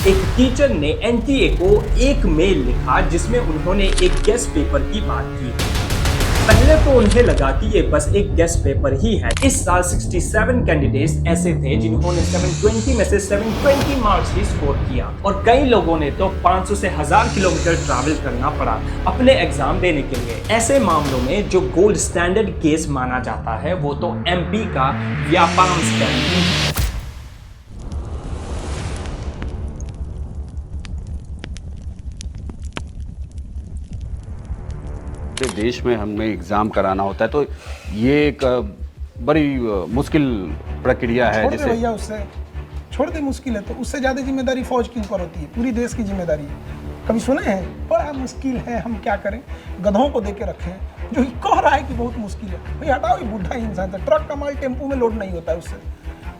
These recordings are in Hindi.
एक टीचर ने एनटीए को एक मेल लिखा जिसमें उन्होंने एक गेस्ट पेपर की बात की। पहले तो उन्हें लगा कि ये बस एक गेस्ट पेपर ही है। इस साल 67 कैंडिडेट्स ऐसे थे जिन्होंने 720 में से 720 मार्क्स ही स्कोर किया और कई लोगों ने तो 500 से 1000 किलोमीटर ट्रैवल करना पड़ा अपने एग्जाम देने के लिए। ऐसे मामलों में जो गोल्ड स्टैंडर्ड केस माना जाता है वो तो एमपी का व्यापाम स्कैम है। देश में हमें एग्जाम कराना होता है तो ये एक बड़ी मुश्किल प्रक्रिया है। छोड़ दे भैया, उससे छोड़ दे, मुश्किल है तो उससे ज़्यादा जिम्मेदारी फौज के ऊपर होती है। पूरी देश की जिम्मेदारी है। कभी सुने हैं बड़ा मुश्किल है, हम क्या करें, गधों को दे के रखे हैं जो कह रहा है कि बहुत मुश्किल है। भाई हटाओ, ये बुढ़ा इंसान था, ट्रक का माल टेम्पू में लोड नहीं होता है उससे,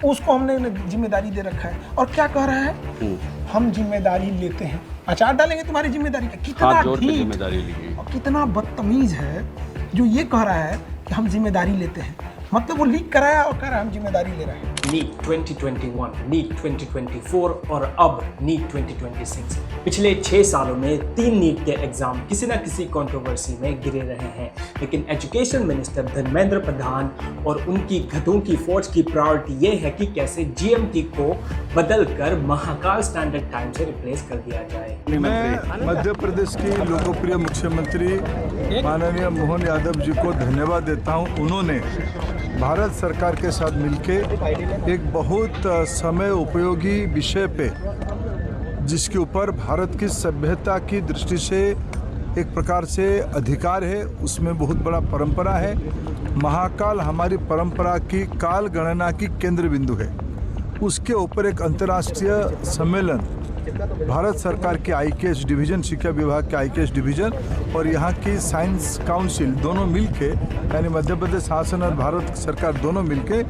उसको हमने जिम्मेदारी दे रखा है। और क्या कह रहा है, हम जिम्मेदारी लेते हैं, अचार डालेंगे तुम्हारी जिम्मेदारी का। कितना जिम्मेदारी ली और कितना बदतमीज है जो ये कह रहा है कि हम जिम्मेदारी लेते हैं। मतलब वो लीक कराया और कह रहा है हम जिम्मेदारी ले रहे हैं। नीट 2021, नीट 2024 और अब नीट 2026। पिछले 6 सालों में 3 नीट के एग्जाम किसी न किसी कंट्रोवर्सी में गिरे रहे हैं, लेकिन एजुकेशन मिनिस्टर धर्मेंद्र प्रधान और उनकी गधों की फौज की प्रायोरिटी ये है कि कैसे जीएमटी को बदलकर महाकाल स्टैंडर्ड टाइम से रिप्लेस कर दिया जाए। मैं मध्य प्रदेश के लोकप्रिय मुख्यमंत्री माननीय मोहन यादव जी को धन्यवाद देता हूं। उन्होंने भारत सरकार के साथ मिलकर एक बहुत समय उपयोगी विषय पे, जिसके ऊपर भारत की सभ्यता की दृष्टि से एक प्रकार से अधिकार है, उसमें बहुत बड़ा परंपरा है। महाकाल हमारी परंपरा की काल गणना की केंद्र बिंदु है। उसके ऊपर एक अंतर्राष्ट्रीय सम्मेलन भारत सरकार के आईकेएस डिवीज़न, शिक्षा विभाग के आईकेएस डिवीज़न और यहाँ की साइंस काउंसिल दोनों मिलके, यानी मध्य प्रदेश शासन और भारत सरकार दोनों मिलके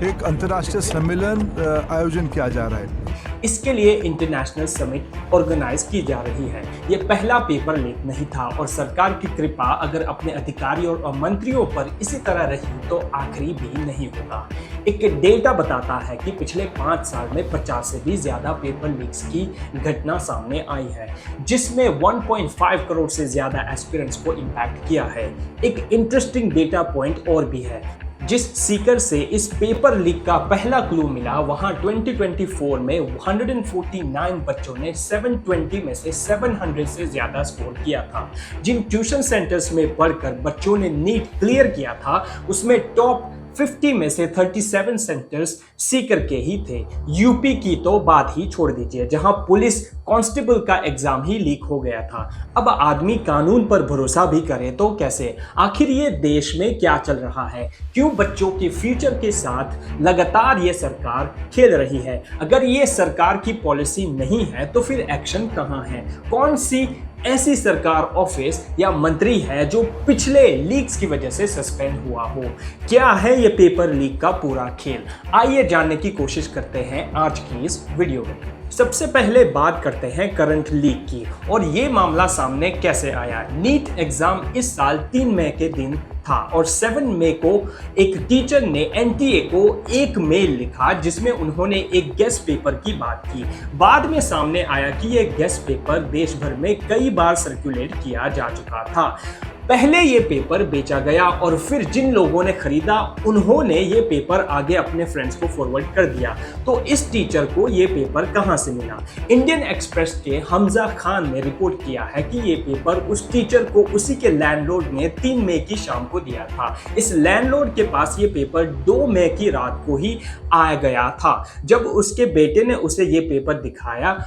एक अंतर्राष्ट्रीय सम्मेलन आयोजन किया जा रहा है। इसके लिए इंटरनेशनल समिट ऑर्गेनाइज की जा रही है। ये पहला पेपर लीक नहीं था और सरकार की कृपा अगर अपने अधिकारियों और मंत्रियों पर इसी तरह रही तो आखिरी भी नहीं होगा। एक डेटा बताता है कि पिछले 5 साल में 50 से भी ज्यादा पेपर लीक्स की घटना सामने आई है, जिसमें 1.5 करोड़ से ज्यादा एस्पिरेंट्स को इम्पैक्ट किया है। एक इंटरेस्टिंग डेटा पॉइंट और भी है। जिस सीकर से इस पेपर लीक का पहला क्लू मिला, वहां 2024 में 149 बच्चों ने 720 में से 700 से ज्यादा स्कोर किया था। जिन ट्यूशन सेंटर्स में पढ़कर बच्चों ने नीट क्लियर किया था, उसमें टॉप 50 में से 37 सेंटर्स सीकर के ही थे। यूपी की तो बात ही छोड़ दीजिए, जहां पुलिस कांस्टेबल का एग्जाम ही लीक हो गया था। अब आदमी कानून पर भरोसा भी करे तो कैसे? आखिर ये देश में क्या चल रहा है? क्यों बच्चों के फ्यूचर के साथ लगातार ये सरकार खेल रही है? अगर ये सरकार की पॉलिसी नहीं है तो फिर एक्शन कहां है? कौन सी ऐसी सरकार, ऑफिस या मंत्री है जो पिछले लीक्स की वजह से सस्पेंड हुआ हो? क्या है ये पेपर लीक का पूरा खेल? आइए जानने की कोशिश करते हैं आज की इस वीडियो में। सबसे पहले बात करते हैं करंट लीक की और ये मामला सामने कैसे आया। नीट एग्जाम इस साल 3 मई के दिन था और 7 मई को एक टीचर ने एनटीए को एक मेल लिखा जिसमें उन्होंने एक गेस्ट पेपर की बात की। बाद में सामने आया कि यह गेस्ट पेपर देश भर में कई बार सर्कुलेट किया जा चुका था। पहले ये पेपर बेचा गया और फिर जिन लोगों ने खरीदा उन्होंने ये पेपर आगे अपने फ्रेंड्स को फॉरवर्ड कर दिया। तो इस टीचर को ये पेपर कहां से मिला? इंडियन एक्सप्रेस के हमजा खान ने रिपोर्ट किया है कि ये पेपर उस टीचर को उसी के लैंडलॉर्ड ने 3 मई की शाम को दिया था। इस लैंडलॉर्ड के पास ये पेपर 2 मई की रात को ही आ गया था। जब उसके बेटे ने उसे ये पेपर दिखाया,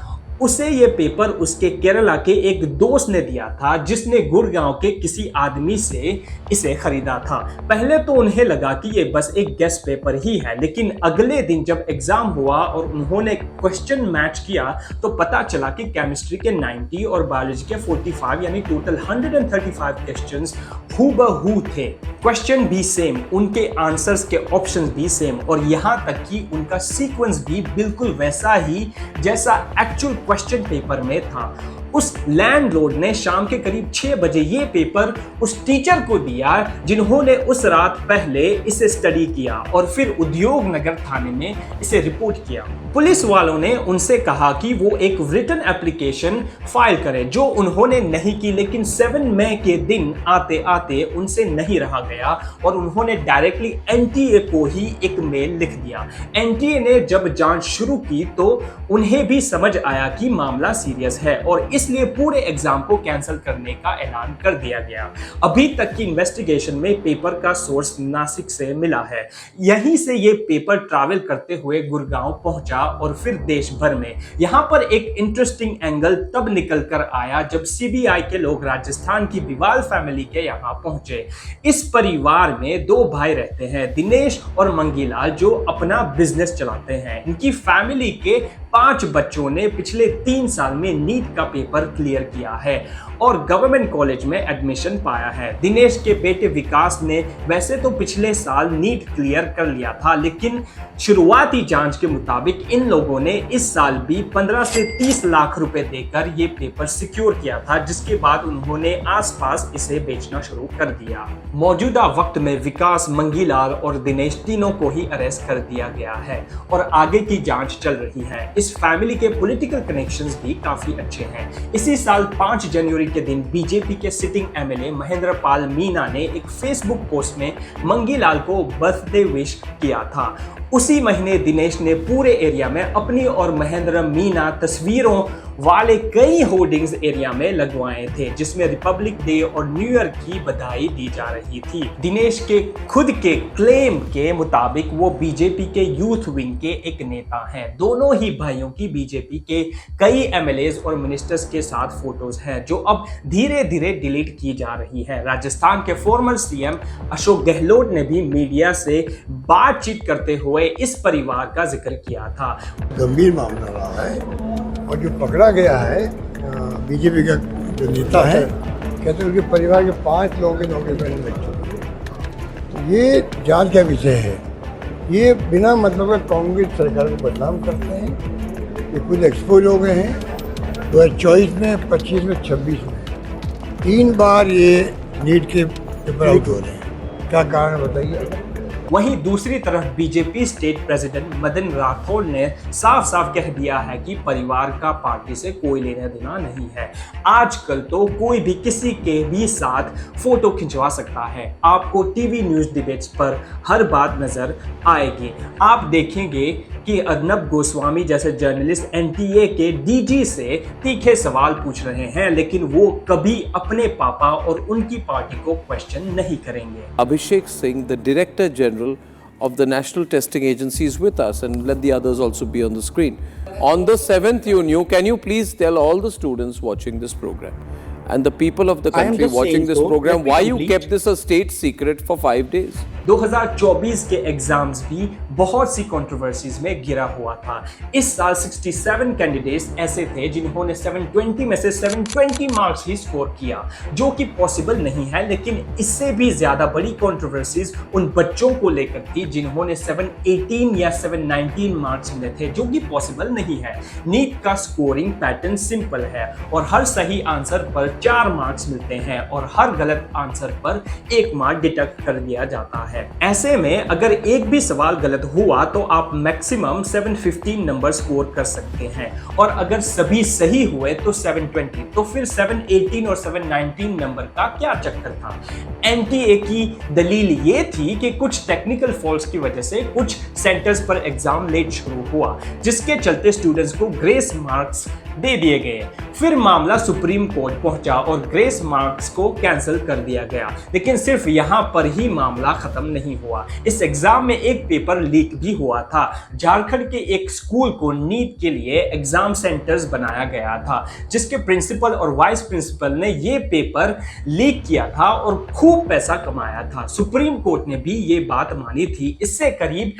उसे ये पेपर उसके केरला के एक दोस्त ने दिया था जिसने गुड़गांव के किसी आदमी से इसे खरीदा था। पहले तो उन्हें लगा कि ये बस एक गेस्ट पेपर ही है, लेकिन अगले दिन जब एग्जाम हुआ और उन्होंने क्वेश्चन मैच किया तो पता चला कि केमिस्ट्री के 90 और बायोलॉजी के 45 यानी टोटल 135 क्वेश्चंस हूबहू थे। क्वेश्चन भी सेम, उनके आंसर्स के ऑप्शंस भी सेम और यहाँ तक कि उनका सीक्वेंस भी बिल्कुल वैसा ही जैसा एक्चुअल क्वेश्चन पेपर में था। उस लैंडलॉर्ड ने शाम के करीब 6 बजे ये पेपर उस टीचर को दिया जिन्होंने उस रात पहले इसे स्टडी किया और फिर उद्योग नगर थाने में इसे रिपोर्ट किया। पुलिस वालों ने उनसे कहा कि वो एक रिटन एप्लीकेशन फाइल करें, जो उन्होंने नहीं की। लेकिन 7 मई के दिन आते आते उनसे नहीं रहा गया और उन्होंने डायरेक्टली एनटीए को ही एक मेल लिख दिया। एनटीए ने जब जांच शुरू की तो उन्हें भी समझ आया कि मामला सीरियस है और इसलिए पूरे एग्जाम को कैंसिल करने का ऐलान कर दिया गया। अभी तक की इन्वेस्टिगेशन में पेपर का सोर्स नासिक से मिला है। यहीं से ये पेपर ट्रैवल करते हुए गुड़गांव पहुंचा और फिर देश भर में। यहां पर एक इंटरेस्टिंग एंगल तब निकल कर आया जब सीबीआई के लोग राजस्थान की बिवाल फैमिली के यहां पहुंचे। इस परिवार में 2 भाई रहते हैं, दिनेश और मंगीलाल, जो अपना बिजनेस चलाते हैं। इनकी फैमिली के 5 बच्चों ने पिछले 3 साल में नीट का पेपर क्लियर किया है और गवर्नमेंट कॉलेज में एडमिशन पाया है। दिनेश के बेटे विकास ने वैसे तो पिछले साल नीट क्लियर कर लिया था, लेकिन शुरुआती जांच के मुताबिक इन लोगों ने इस साल भी 15 से 30 लाख रुपए देकर ये पेपर सिक्योर किया था, जिसके बाद उन्होंने आसपास इसे बेचना शुरू कर दिया। मौजूदा वक्त में विकास, मंगीलाल और दिनेश तीनों को ही अरेस्ट कर दिया गया है और आगे की जांच चल रही है। इस फैमिली के पॉलिटिकल कनेक्शंस भी काफी अच्छे हैं। इसी साल 5 जनवरी के दिन बीजेपी के सिटिंग एमएलए महेंद्र पाल मीना ने एक फेसबुक पोस्ट में मंगीलाल को बर्थडे विश किया था। उसी महीने दिनेश ने पूरे एरिया में अपनी और महेंद्र मीना तस्वीरों वाले कई होर्डिंग्स एरिया में लगवाए थे, जिसमें रिपब्लिक डे और न्यू ईयर की बधाई दी जा रही थी। दिनेश के खुद के क्लेम के मुताबिक वो बीजेपी के यूथ विंग के एक नेता हैं। दोनों ही भाइयों की बीजेपी के कई एमएलएज और मिनिस्टर्स के साथ फोटोज हैं, जो अब धीरे धीरे डिलीट की जा रही है। राजस्थान के फॉर्मर सीएम अशोक गहलोत ने भी मीडिया से बातचीत करते हुए इस परिवार का जिक्र किया था। गंभीर मामला रहा है और जो पकड़ा गया है बीजेपी का जो नेता है, कहते हैं उनके परिवार के 5 लोगों के नौकरी पर लग चुके हैं। तो ये जांच का विषय है। ये बिना मतलब का कांग्रेस सरकार को बदनाम करते हैं। ये कुछ एक्सपो लोग हैं 2024 में, 25 में, 26 में 3 बार ये नीट के पेपर आउट हो रहे हैं। क्या कारण बताइए। वहीं दूसरी तरफ BJP state president Madan Rathore ने साफ साफ कह दिया है कि परिवार का पार्टी से कोई लेना देना नहीं है। आजकल तो कोई भी किसी के भी साथ फोटो खिंचवा सकता है। आपको टीवी न्यूज डिबेट्स पर हर बात नजर आएगी। आप देखेंगे कि अर्नब गोस्वामी जैसे जर्नलिस्ट एनटीए के डीजी से तीखे सवाल पूछ रहे हैं, लेकिन वो कभी अपने पापा और उनकी पार्टी को क्वेश्चन नहीं करेंगे। Abhishek Singh, the Director General of the National Testing Agency, is with us, and let the others also be on the screen. On the 7th you knew, can you please tell all the students watching this program and the people of the country watching this program why you kept this a state secret for 5 days? 2024 के एग्जाम्स भी बहुत सी कंट्रोवर्सीज में घिरा हुआ था। इस साल 67 कैंडिडेट्स ऐसे थे जिन्होंने 720 में से 720 मार्क्स ही स्कोर किया, जो कि पॉसिबल नहीं है। लेकिन इससे भी ज्यादा बड़ी कंट्रोवर्सीज उन बच्चों को लेकर थी जिन्होंने 718 या 719 मार्क्स मिले थे, जो कि पॉसिबल नहीं है। नीट का स्कोरिंग पैटर्न सिंपल है और हर सही आंसर पर 4 मार्क्स मिलते हैं और हर गलत आंसर पर 1 मार्क डिडक्ट कर दिया जाता है। ऐसे में अगर एक भी सवाल गलत हुआ तो आप मैक्सिमम 715 नंबर स्कोर कर सकते हैं और अगर सभी सही हुए तो 720। तो फिर 718 और 719 नंबर का क्या चक्कर था। एनटीए की दलील ये थी कि कुछ टेक्निकल फॉल्ट्स की वजह से कुछ सेंटर्स पर एग्जाम लेट शुरू हुआ, जिसके चलते स्टूडेंट्स को ग्रेस मार्क्स दे दिए गए। फिर मामला सुप्रीम कोर्ट पहुंचा और ग्रेस मार्क्स को कैंसिल कर दिया गया। लेकिन सिर्फ यहां पर ही मामला खत्म नहीं हुआ। इस एग्जाम में एक पेपर लीक भी हुआ था। झारखंड के एक स्कूल को नीट के लिए एग्जाम सेंटर्स बनाया गया था, जिसके प्रिंसिपल और वाइस प्रिंसिपल ने ये पेपर लीक किया था और खूब पैसा कमाया था। सुप्रीम कोर्ट ने भी ये बात मानी थी। इससे करीब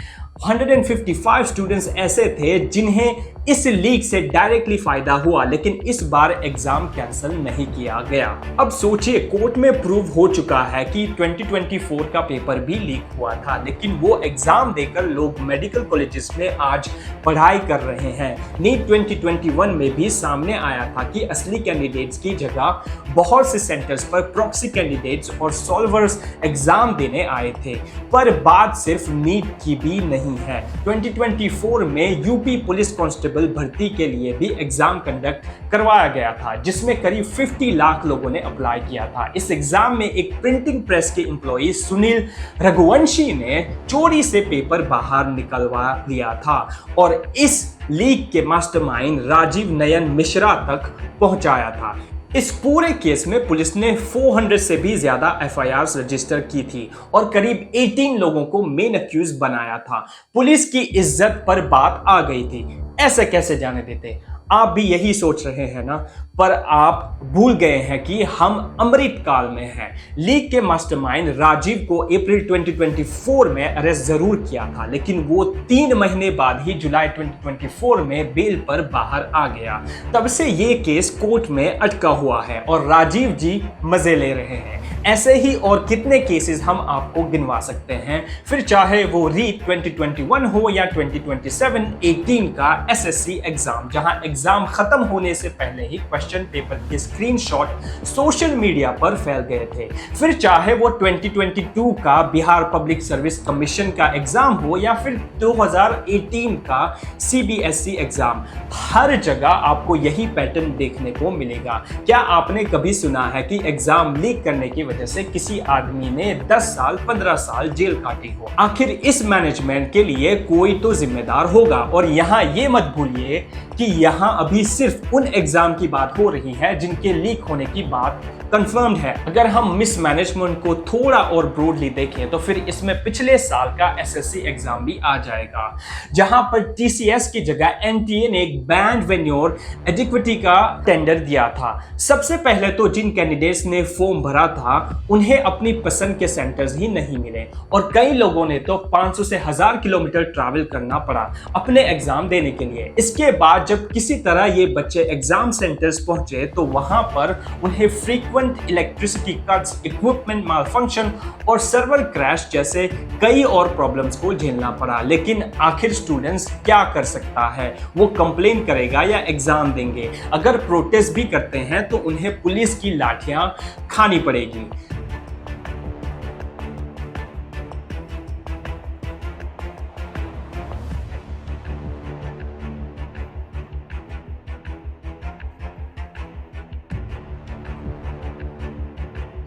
155 स्टूडेंट्स ऐसे थे जिन्हें इस लीक से डायरेक्टली फायदा हुआ, लेकिन इस बार एग्जाम कैंसिल नहीं किया गया। अब सोचिए, कोर्ट में प्रूव हो चुका है कि 2024 का पेपर भी लीक हुआ था, लेकिन वो एग्जाम देकर लोग मेडिकल कॉलेजेस में आज पढ़ाई कर रहे हैं। नीट 2021 में भी सामने आया था कि असली कैंडिडेट्स की जगह बहुत से सेंटर्स पर प्रॉक्सी कैंडिडेट्स और सॉल्वर्स एग्जाम देने आए थे। पर बात सिर्फ नीट की भी नहीं नहीं है। 2024 में यूपी पुलिस कांस्टेबल भर्ती के लिए भी एग्जाम कंडक्ट करवाया गया था, जिसमें करीब 50 लाख लोगों ने अप्लाई किया था। इस एग्जाम में एक प्रिंटिंग प्रेस के एम्प्लॉई सुनील रघुवंशी ने चोरी से पेपर बाहर निकलवा लिया था और इस लीक के मास्टरमाइंड राजीव नयन मिश्रा तक पहुंचाया था। इस पूरे केस में पुलिस ने 400 से भी ज्यादा एफआईआर रजिस्टर की थी और करीब 18 लोगों को मेन अक्यूज बनाया था। पुलिस की इज्जत पर बात आ गई थी, ऐसे कैसे जाने देते? आप भी यही सोच रहे हैं ना, पर आप भूल गए हैं कि हम अमृत काल में हैं। लीक के मास्टरमाइंड राजीव को अप्रैल 2024 में अरेस्ट जरूर किया था, लेकिन वो 3 महीने बाद ही जुलाई 2024 में बेल पर बाहर आ गया। तब से ये केस कोर्ट में अटका हुआ है और राजीव जी मजे ले रहे हैं। ऐसे ही और कितने केसेस हम आपको गिनवा सकते हैं, फिर चाहे वो रीट 2021 हो या 2027-18 का एसएससी एग्जाम, जहां एग्जाम खत्म होने से पहले ही क्वेश्चन पेपर के स्क्रीनशॉट सोशल मीडिया पर फैल गए थे। फिर चाहे वो 2022 का बिहार पब्लिक सर्विस कमीशन का एग्जाम हो या फिर 2018 का सीबीएसई एग्जाम, हर जगह आपको यही पैटर्न देखने को मिलेगा। क्या आपने कभी सुना है कि एग्जाम लीक करने की वजह से किसी आदमी ने 10 साल 15 साल जेल काटी हो? आखिर इस मैनेजमेंट के लिए कोई तो जिम्मेदार होगा। और यहाँ ये मत भूलिए कि यहाँ अभी सिर्फ उन एग्जाम की बात हो रही है जिनके लीक होने की बात कंफर्म्ड है। अगर हम मिसमैनेजमेंट को थोड़ा और ब्रॉडली देखें तो फिर इसमें पिछले साल का एसएससी एग्जाम भी आ जाएगा, जहां पर टीसीएस की जगह एनटीए ने एक बैंड वेन्योर एडिक्विटी का टेंडर दिया था। सबसे पहले तो जिन कैंडिडेट्स ने फॉर्म भरा था उन्हें अपनी पसंद के सेंटर्स ही नहीं मिले और कई लोगों ने तो 500 से 1000 किलोमीटर ट्रैवल करना पड़ा अपने एग्जाम देने के लिए। इसके बाद जब किसी तरह ये बच्चे एग्जाम सेंटर्स पहुंचे तो वहां पर उन्हें frequent electricity cuts, equipment malfunction और सर्वर क्रैश जैसे कई और प्रॉब्लम्स को झेलना पड़ा। लेकिन आखिर स्टूडेंट्स क्या कर सकता है? वो कंप्लेन करेगा या एग्जाम देंगे? अगर प्रोटेस्ट भी करते हैं तो उन्हें पुलिस की लाठियां खानी पड़ेगी।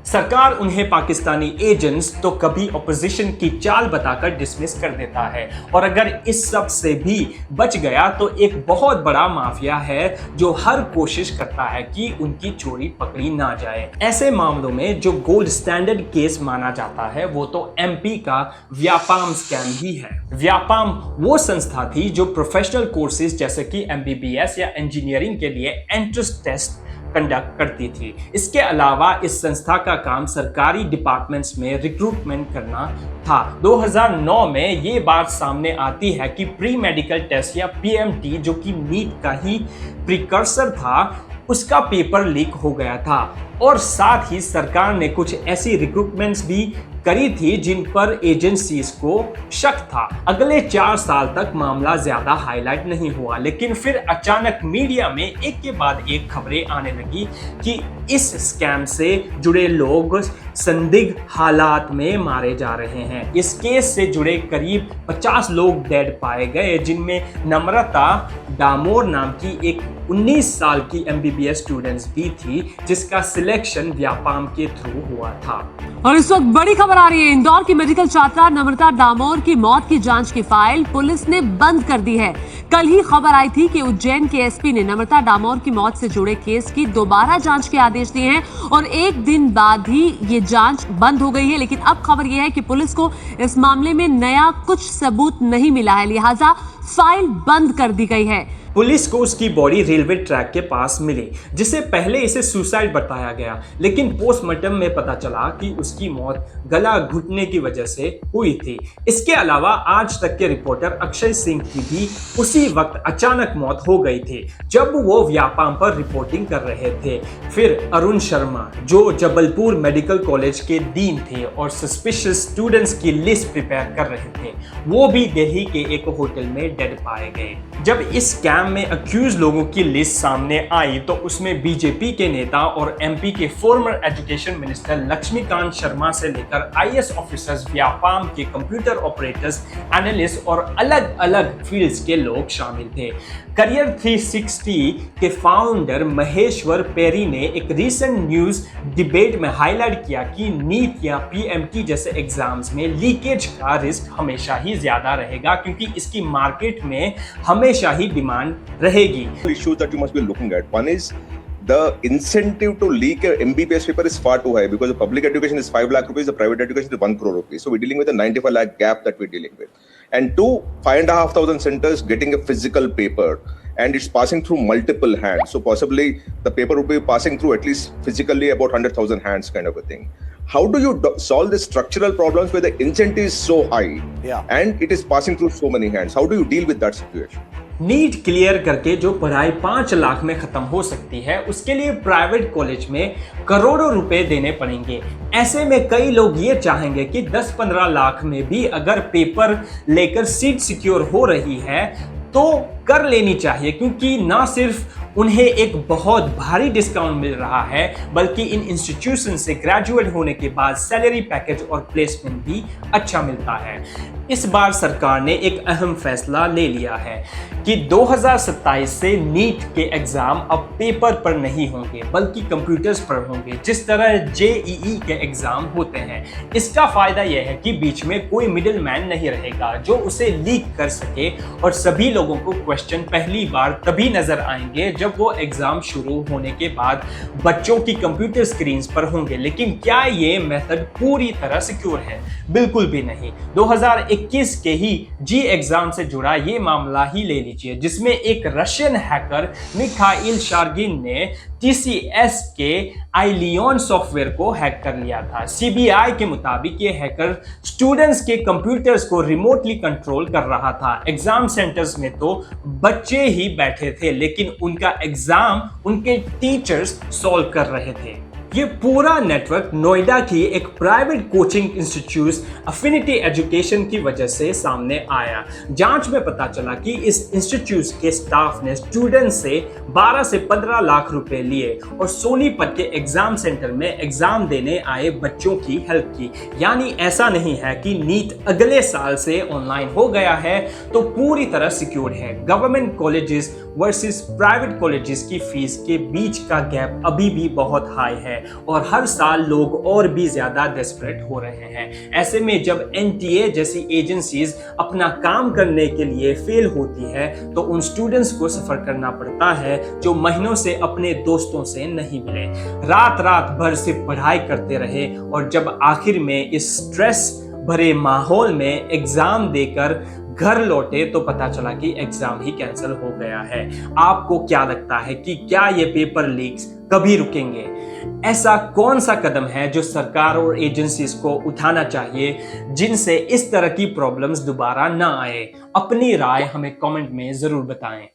सरकार उन्हें पाकिस्तानी एजेंट्स तो कभी ऑपोजिशन की चाल बताकर डिसमिस कर देता है और अगर इस सब से भी बच गया तो एक बहुत बड़ा माफिया है जो हर कोशिश करता है कि उनकी चोरी पकड़ी ना जाए। ऐसे मामलों में जो गोल्ड स्टैंडर्ड केस माना जाता है वो तो एमपी का व्यापाम स्कैम ही है। व्यापाम वो संस्था थी जो प्रोफेशनल कोर्सेज जैसे कि एमबीबीएस या इंजीनियरिंग के लिए एंट्रेंस टेस्ट कंडक्ट करती थी। इसके अलावा इस संस्था का काम सरकारी डिपार्टमेंट्स में रिक्रूटमेंट करना था। 2009 में ये बात सामने आती है कि प्री मेडिकल टेस्ट या पीएमटी, जो कि नीट का ही प्रिकर्सर था, उसका पेपर लीक हो गया था और साथ ही सरकार ने कुछ ऐसी रिक्रूटमेंट्स भी करी थी जिन पर एजेंसीज को शक था। अगले 4 साल तक मामला ज्यादा हाईलाइट नहीं हुआ, लेकिन फिर अचानक मीडिया में एक के बाद एक खबरें आने लगी कि इस स्कैम से जुड़े लोग संदिग्ध हालात में मारे जा रहे हैं। इस केस से जुड़े करीब 50 लोग डेड पाए गए, जिनमें नम्रता डामोर नाम की एक 19 साल की एमबीबीएस स्टूडेंट्स भी थी जिसका सिलेक्शन व्यापाम के थ्रू हुआ था। और इस वक्त बड़ी खबर आ रही है, इंदौर की मेडिकल छात्रा नम्रता डामोर की मौत की जांच की फाइल पुलिस ने बंद कर दी है। कल ही खबर आई थी कि उज्जैन के एसपी ने नम्रता डामोर की मौत से जुड़े केस की दोबारा जांच के आदेश दिए हैं और एक दिन बाद ही ये जांच बंद हो गई है। लेकिन अब खबर यह है कि पुलिस को इस मामले में नया कुछ सबूत नहीं मिला है, लिहाजा फाइल बंद कर दी गई है। पुलिस को उसकी बॉडी रेलवे ट्रैक के पास मिली, जिसे पहले इसे सुसाइड बताया गया, लेकिन पोस्टमार्टम में पता चला कि उसकी मौत गला घुटने की वजह से हुई थी। इसके अलावा आज तक के रिपोर्टर अक्षय सिंह की भी उसी वक्त अचानक मौत हो गई थी जब वो व्यापाम पर रिपोर्टिंग कर रहे थे। फिर अरुण शर्मा, जो जबलपुर मेडिकल कॉलेज के डीन थे और सस्पिशियस स्टूडेंट्स की लिस्ट प्रिपेयर कर रहे थे, वो भी दिल्ली के एक होटल में डेड पाए गए। जब इस स्कैम में अक्यूज लोगों की लिस्ट सामने आई तो उसमें बीजेपी के नेता और एमपी के former education minister Laxmikant Sharma से लेकर आईएएस ऑफिसर्स, व्यापाम के कंप्यूटर ऑपरेटर्स, एनालिस्ट और अलग अलग फील्ड्स के लोग शामिल थे। करियर 360 के फाउंडर महेश्वर पेरी ने एक रीसेंट न्यूज डिबेट में हाईलाइट किया कि नीट या पीएमटी जैसे एग्जाम्स में लीकेज का रिस्क हमेशा ही ज्यादा रहेगा, क्योंकि इसकी मार्केट में हमेशा ही डिमांड रहेगी। Issues that you must be looking at. One is the incentive to leak a MBBS paper is far too high because the public education is 5 lakh rupees, the private education is 1 crore rupees. So we're dealing with a 95 lakh gap that we're dealing with. And two, 5,500 centers getting a physical paper and it's passing through multiple hands. So possibly the paper will be passing through at least physically about 100,000 hands kind of a thing. How do you solve the structural problems where the incentive is so high and it is passing through so many hands? How do you deal with that situation? NEET clear करके जो पढ़ाई 5 लाख में खत्म हो सकती है, उसके लिए प्राइवेट कॉलेज में करोड़ों रुपए देने पड़ेंगे। ऐसे में कई लोग ये चाहेंगे कि 10-15 लाख में भी अगर पेपर लेकर सीट सिक्योर हो रही है तो कर लेनी चाहिए, क्योंकि ना सिर्फ उन्हें एक बहुत भारी डिस्काउंट मिल रहा है बल्कि इन इंस्टीट्यूशन से ग्रेजुएट होने के बाद सैलरी पैकेज और प्लेसमेंट भी अच्छा मिलता है। इस बार सरकार ने एक अहम फैसला ले लिया है कि 2027 से नीट के एग्जाम अब पेपर पर नहीं होंगे बल्कि कंप्यूटर्स पर होंगे, जिस तरह जेईई के एग्जाम होते हैं। इसका फायदा यह है कि बीच में कोई मिडिल मैन नहीं रहेगा जो उसे लीक कर सके और सभी लोगों को क्वेश्चन पहली बार तभी नजर आएंगे जब वो एग्जाम शुरू होने के बाद बच्चों की कंप्यूटर स्क्रीन्स पर होंगे। लेकिन क्या ये मेथड पूरी तरह सिक्योर है? बिल्कुल भी नहीं। 2021 के ही जी एग्जाम से जुड़ा ये मामला ही ले लीजिए, जिसमें एक रशियन हैकर मिखाइल शार्गिन ने टीसीएस के आईलियन सॉफ्टवेयर को हैक कर लिया था। सीबीआई के मुताबिक ये हैकर स्टूडेंट्स के कंप्यूटर्स को रिमोटली कंट्रोल कर रहा था। एग्जाम सेंटर्स में तो बच्चे ही बैठे थे, लेकिन उनका एग्जाम उनके टीचर्स सॉल्व कर रहे थे। ये पूरा नेटवर्क नोएडा की एक private coaching institute affinity education की वजह से सामने आया। जांच में पता चला कि इस इंस्टीट्यूट के स्टाफ ने स्टूडेंट से 12 से 15 लाख रुपए लिए और सोनीपत के एग्जाम सेंटर में एग्जाम देने आए बच्चों की हेल्प की। यानी ऐसा नहीं है कि नीट अगले साल से ऑनलाइन हो गया है तो पूरी तरह सिक्योर है। Government colleges versus private colleges की फीस के बीच का गैप अभी भी बहुत हाई है और हर साल लोग और भी ज्यादा डेस्परेट हो रहे हैं। ऐसे में जब एनटीए जैसी एजेंसीज अपना काम करने के लिए फेल होती है तो उन स्टूडेंट्स को सफर करना पड़ता है जो महीनों से अपने दोस्तों से नहीं मिले, रात रात भर सिर्फ पढ़ाई करते रहे और जब आखिर में इस स्ट्रेस भरे माहौल में एग्जाम देकर घर लौटे तो पता चला कि एग्जाम ही कैंसिल हो गया है। आपको क्या लगता है कि क्या ये पेपर लीक्स कभी रुकेंगे? ऐसा कौन सा कदम है जो सरकार और एजेंसीज को उठाना चाहिए जिनसे इस तरह की प्रॉब्लम्स दोबारा ना आए? अपनी राय हमें कमेंट में जरूर बताएं।